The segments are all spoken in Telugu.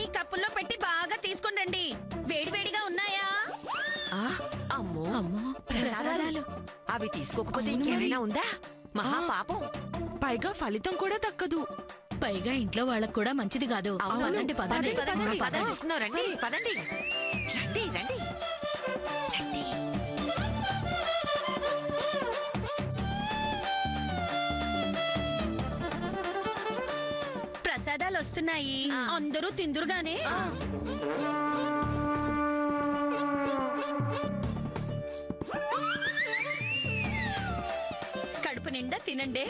అన్ని కప్పుల్లో పెట్టి బాగా తీసుకుని వేడివేడిగా ఉన్నాయా? అమ్మో ప్రసాదాలు అవి తీసుకోకపోతే ఇంకేమైనా ఉందా? మహా పాపం. పైగా ఫలితం కూడా దక్కదు. పైగా ఇంట్లో వాళ్ళకు కూడా మంచిది కాదు. పదండి పదండి పదండి తీసుకుందాం. రండి పదండి రండి రండి రండి. ప్రసాదాలు వస్తున్నాయి, అందరూ తిందురుగానే. కడుపు నిండా తినండి.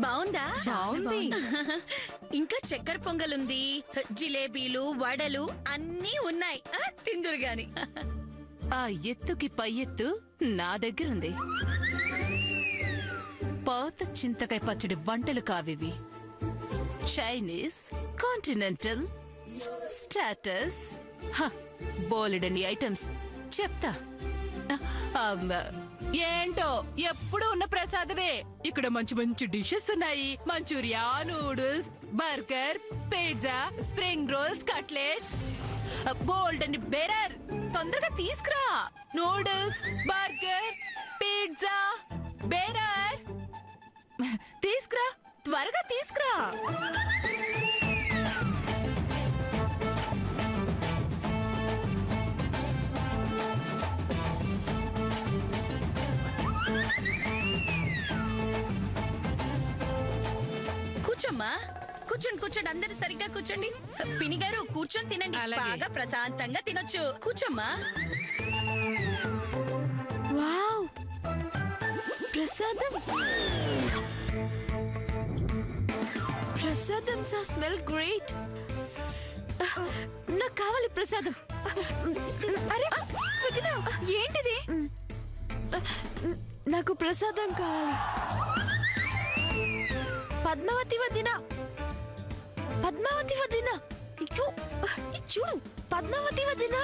బాగుందా? బాగుంది. ఇంకా చక్కెర పొంగలుంది, జిలేబీలు, వడలు అన్నీ ఉన్నాయి. తిందురుగాని. ఆ ఎత్తుకి పై ఎత్తు నా దగ్గరుంది. పాత చింతకాయ పచ్చడి వంటలు కావివి. చైనీస్, కాంటినెంటల్, స్టాటస్, బోలెడని ఐటమ్స్ చెప్తా. ఏంటో ఎప్పుడు ఉన్న ప్రసాదమే. ఇక్కడ మంచి మంచి డిషెస్ ఉన్నాయి. Manchuria, noodles, burger, pizza, spring rolls, cutlets, బోల్డని బెరర్. తొందరగా తీసుకురా. నూడిల్స్, బర్గర్, పిజ్జా, బెరర్ తీసుకురా, త్వరగా తీసుకురా. కూర్చోమ్మా, కూర్చోండి కూర్చోండి, అందరు సరిగ్గా కూర్చోండి. పిని గారు కూర్చొని తినండి, బాగా ప్రశాంతంగా తినొచ్చు. కూర్చోమ్మా. వావ్, ప్రసాదం ప్రసాదం స్మెల్ గ్రేట్. నాకు కావాలి ప్రసాదం. అరే వదినా, ఏంటిది? నాకు ప్రసాదం కావాలి. పద్మావతి వదినా, పద్మావతి వదినా, చూడు పద్మావతి వదినా.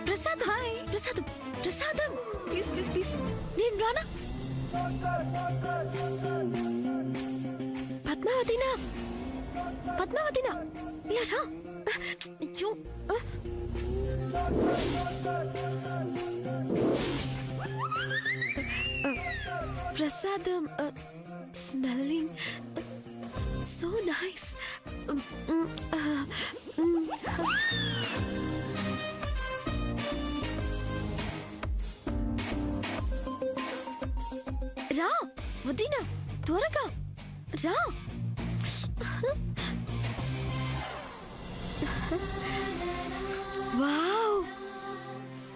ప్రసాదం, ప్రసాదం, ప్రసాదం. ప్లీజ్ ప్లీజ్ ప్లీజ్, నేను రానా? పద్మావతినా, పద్మావతినా, ఇలా రా. అయ్యో, ప్రసాదం స్మెల్లింగ్ సో నైస్. రా వదినా, త్వరగా రా. Wow,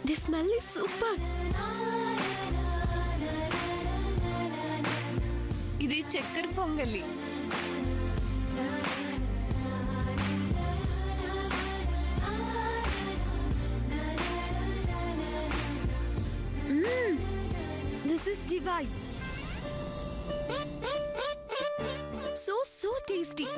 the smell is super. ఇది చక్కెర పొంగలి. This is divine. So tasty.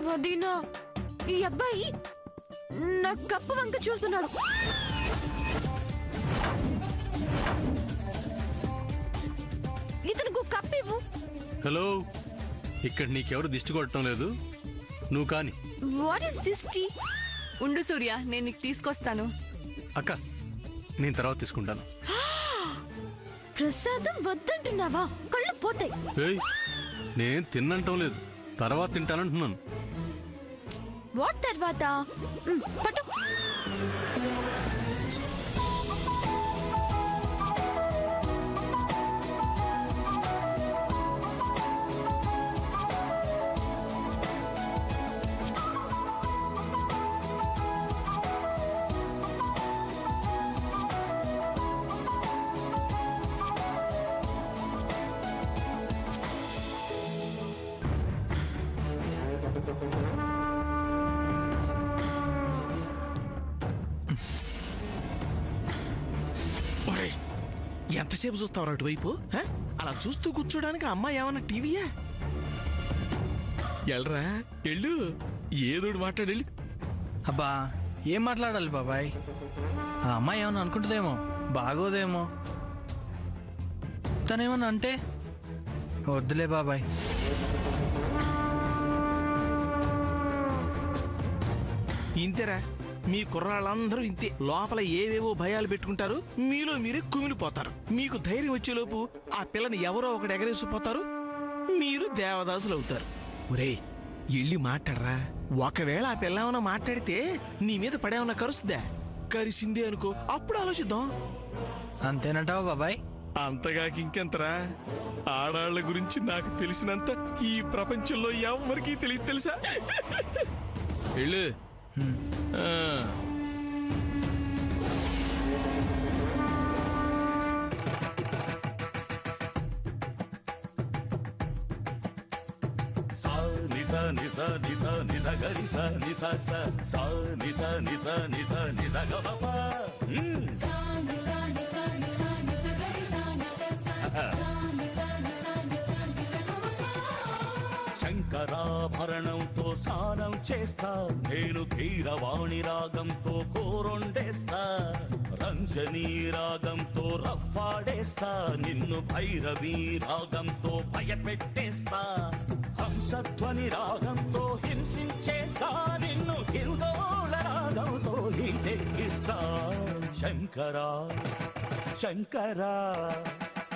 వదినా, ఈ అబ్బాయి నా కప్పు వంక చూస్తున్నాడు. ఇతనికి కప్పు ఇవ్వు. హలో, ఇక్కడ నీకెవరు దిష్టి కొట్టడం లేదు, నువ్వు కాని. What is this tea? ఉండు సూర్య, నేను నీకు తీసుకొస్తాను. అక్క, నేను తర్వాత తీసుకుంటాను. ప్రసాదం వద్దంటున్నావా? కళ్ళు పోతాయి. ఏయ్, నేను తిన్నంటం లేదు, తర్వాత తింటానంటున్నాను. వాట్ తర్వాత? పట్టు. ఒరేయ్, ఎంతసేపు చూస్తావు అటువైపు? అలా చూస్తూ కూర్చోడానికి అమ్మాయి ఏమన్నా టీవీయా? ఎల్రా ఎళ్ళు, ఏదోడు మాట్లాడెళ్ళి. అబ్బా ఏం మాట్లాడాలి బాబాయ్? ఆ అమ్మాయి ఏమన్నా అనుకుంటుందేమో, బాగోదేమో. తనేమన్నా అంటే వద్దులే బాబాయ్. ఇంతేరా, మీ కుర్రాళ్ళందరూ ఇంతే. లోపల ఏవేవో భయాలు పెట్టుకుంటారు, మీలో మీరే కుమిలిపోతారు. మీకు ధైర్యం వచ్చేలోపు ఆ పిల్లని ఎవరో ఒకటి ఎగరేసిపోతారు, మీరు దేవదాసులు అవుతారు. ఒరేయ్, ఎళ్ళి మాట్లాడరా. ఒకవేళ ఆ పిల్ల ఏమన్నా మాట్లాడితే నీ మీద పడేమన్నా కరుస్తుందా? కరిసిందే అనుకో, అప్పుడు ఆలోచిద్దాం. అంతేనంటావా బాబాయ్? అంతగాకి ఇంకెంతరా. ఆడాళ్ల గురించి నాకు తెలిసినంత ఈ ప్రపంచంలో ఎవరికీ తెలియదు తెలుసా? వెళ్ళు. శంకరాభరణంతో స్నానం చేస్తా, నేను కీరవాణి రాగంతో కోరొండేస్తా, రంజనీ రాగంతో రఫ్ఫాడేస్తా, నిన్ను భైరవీ రాగంతో భయపెట్టేస్తా, హంసధ్వని రాగంతో హింసించేస్తా, నిన్ను హిందోళ రాగంతో హిందెక్కిస్తా. శంకరా శంకరా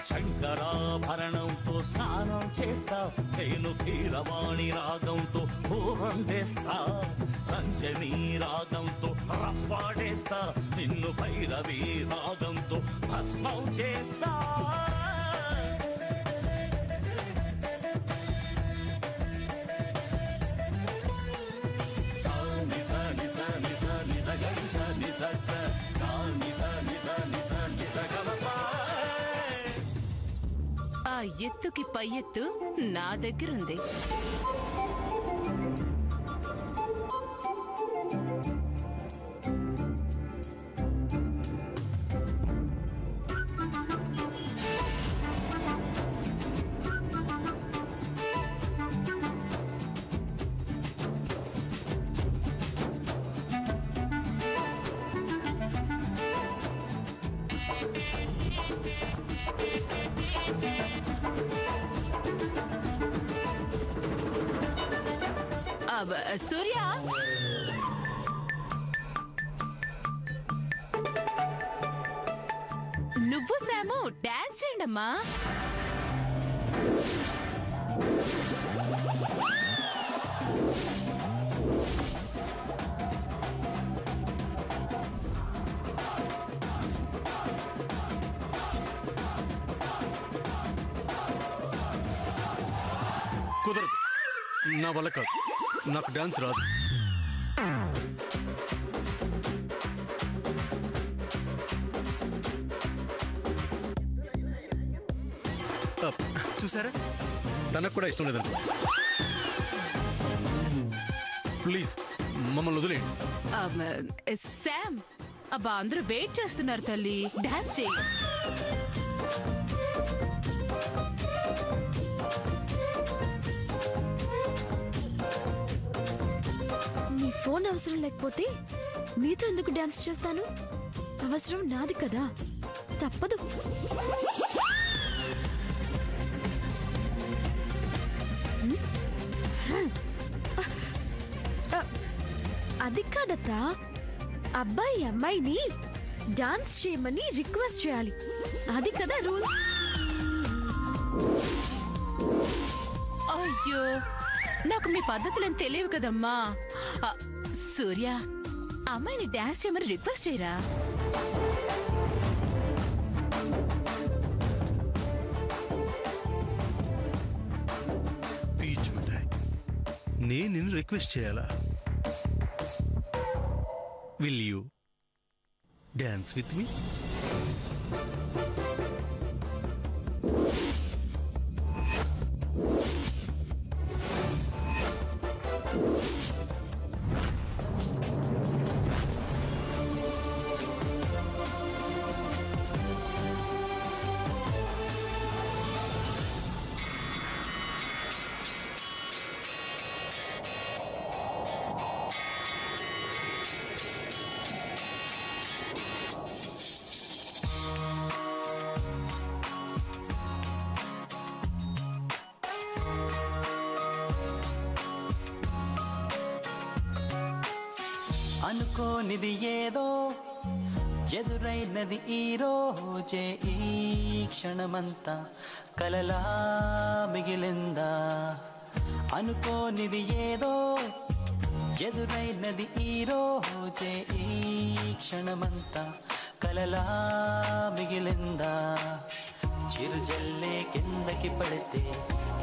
శంకరాభరణంతో స్నానం చేస్తా, నేను కీరవాణి రాగంతో పూర్వండేస్తా, రంజనీ రాగంతో రఫ్ఫాడేస్తా, నిన్ను భైరవీ రాగంతో భస్మం చేస్తా. ఆ ఎత్తుకి పై ఎత్తు నా దగ్గరుంది. సూర్య, నువ్వు శాము డాన్స్ చేయండమ్మా. కుదరదు, నా వల్ల కాదు. నాకు డాన్స్ రాదు. చూసారా, తనకు కూడా ఇష్టం లేదంట. ప్లీజ్ మమ్మల్ని వదిలేయండి. శామ్, అబ్బా అందరూ వెయిట్ చేస్తున్నారు తల్లి, డాన్స్ చేయి. నీ ఫోన్ అవసరం లేకపోతే మీతో ఎందుకు డాన్స్ చేస్తాను? అవసరం నాది కదా, తప్పదు. అది కాదత్తా, అబ్బాయి అమ్మాయిని డాన్స్ చేయమని రిక్వెస్ట్ చేయాలి, అది కదా రూల్. అయ్యో, నాకు మీ పద్ధతులను తెలియవు కదమ్మా. సూర్య, అమ్మాయిని డాన్స్ చేయమని రిక్వెస్ట్ చేయరా. పీచ్ మిఠాయి, నేను నిన్ను రిక్వెస్ట్ చేయాలా? Will you dance with me? అనుకోనిది ఏదో ఎదురైనది ఈ రోజే, ఈ క్షణమంతా కలలా మిగిలిందా. అనుకోనిది ఏదో ఎదురైనది ఈ రోజే, ఈ క్షణమంతా కలలా మిగిలిందా. చిరుజల్లే కిందకి పడితే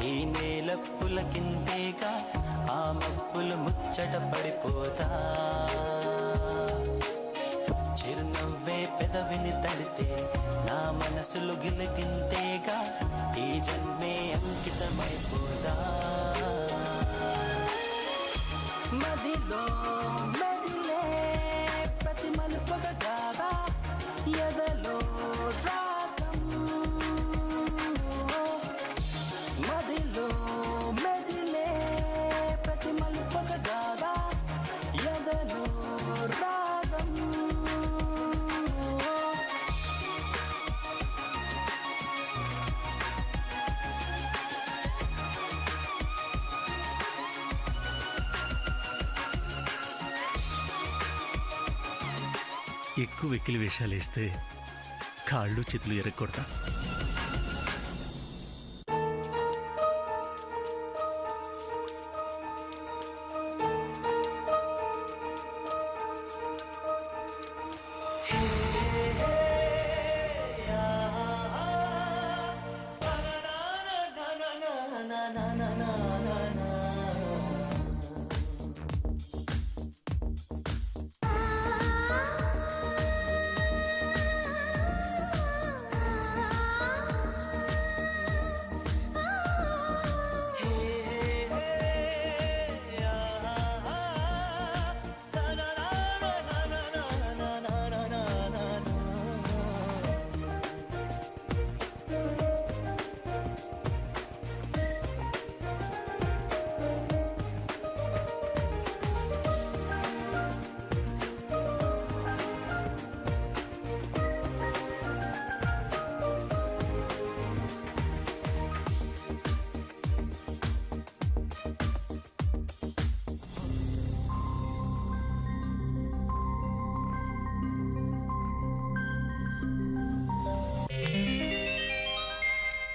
ఈ నేల పులకింతేగా, ఆ మబ్బులు ముచ్చట పడిపోతా. చిరునవ్వే పెదవిని తడితే నా మనసులు గిలికింతేగా, ఈ జన్మే అంకితమైపోదా. మదిలో మదిలే ప్రతి మలుపుగ గాదా, ఎదలో రాగం. మదిలో మెదిలే ప్రతి మలుపుగ గాదా, ఎదలో రాగం. ఎక్కువ వెక్కిలి వేషాలు వేస్తే కాళ్ళు చేతులు ఎరగకూడదా?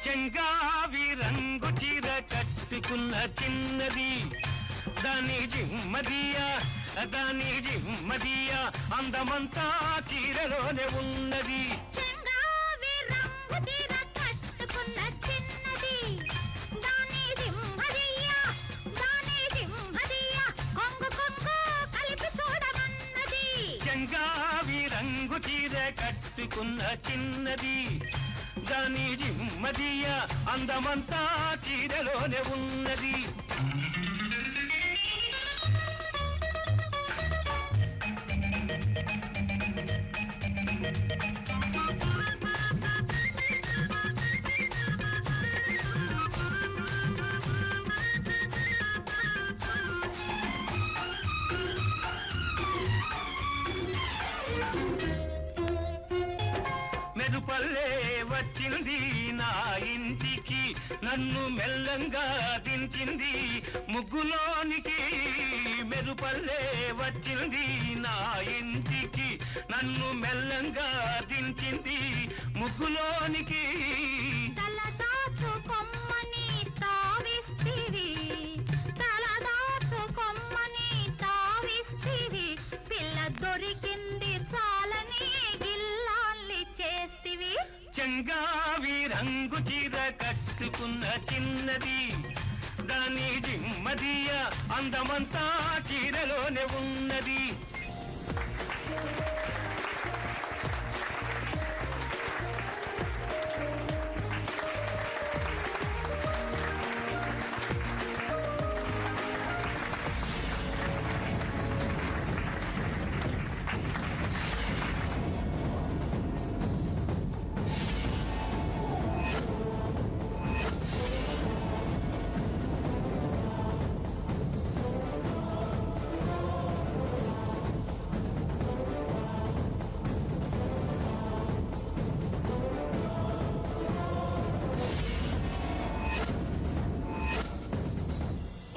చెంగావి రంగు చీర కట్టుకున్న చిన్నది, దాని జిమ్మదియా దాని జిమ్మదియా, అందమంతా చీరలోనే ఉన్నది. చెంగావి రంగు చీర కట్టుకున్న చిన్నది, దాని జిమ్మదియా దాని జిమ్మదియా, కొంగు కొంగు కలిపి చూడమన్నది. చెంగావి రంగు చీర కట్టుకున్న చిన్నది, దాని జిమ్మదియా, అందమంతా చీరలోనే ఉన్నది. మెరుపల్లే వచ్చింది నా ఇంటికి, నన్ను మెల్లంగా దించింది ముగ్గులోనికి. మెరుపల్లే వచ్చింది నా ఇంటికి, నన్ను మెల్లంగా దించింది ముగ్గులోనికి. తలదాచుకొమ్మని తావిస్తివి, తలదాచుకొమ్మని తావిస్తివి, పిల్ల దొరికింది చాలని గిల్లాల్ని చేస్తివి. చెంగావి రంగు చీర కట్టుకున్న చిన్నది, దాని జిమ్మదియా, అందమంతా చీరలోనే ఉన్నది.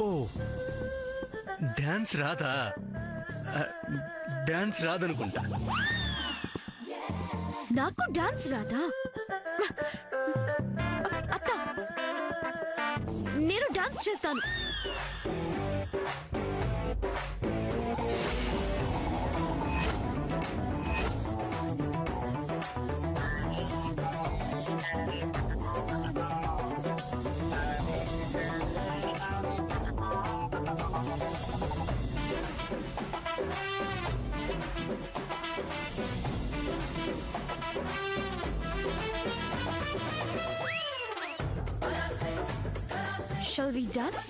ఓ డాన్స్ రాదా? డాన్స్ రాదనుకుంటా. నాకు డాన్స్ రాదా? అత్త, నేను డాన్స్ చేస్తాను. Shall we dance?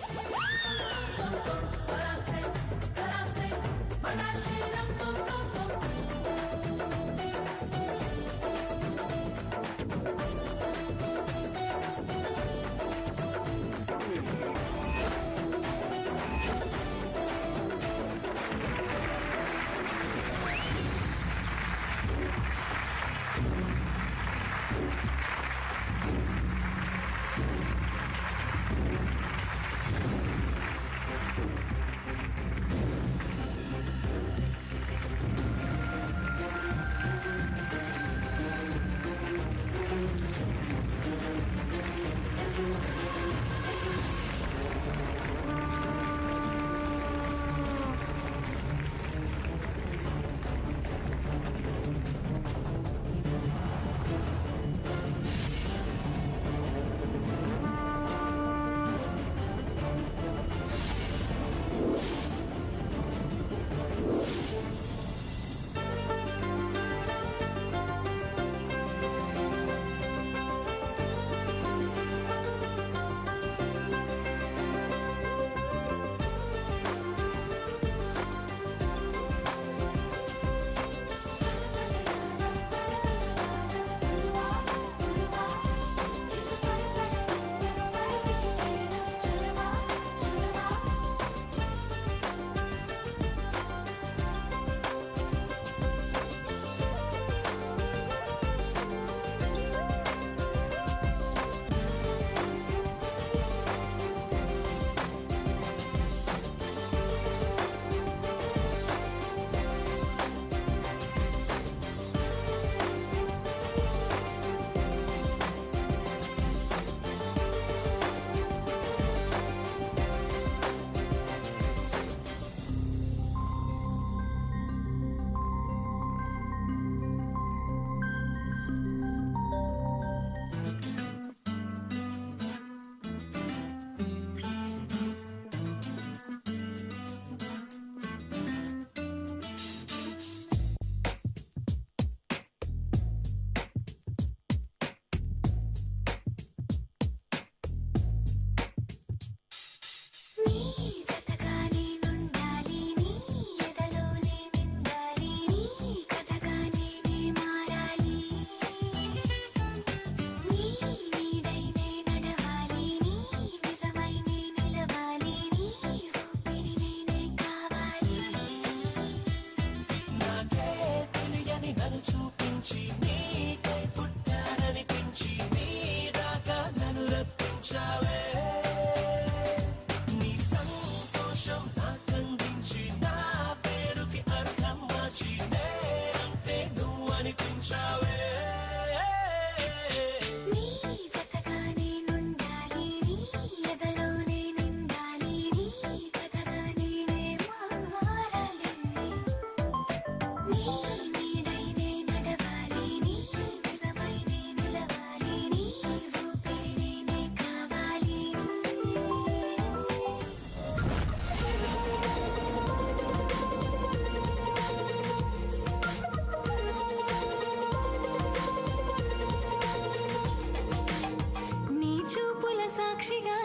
సాక్షిగా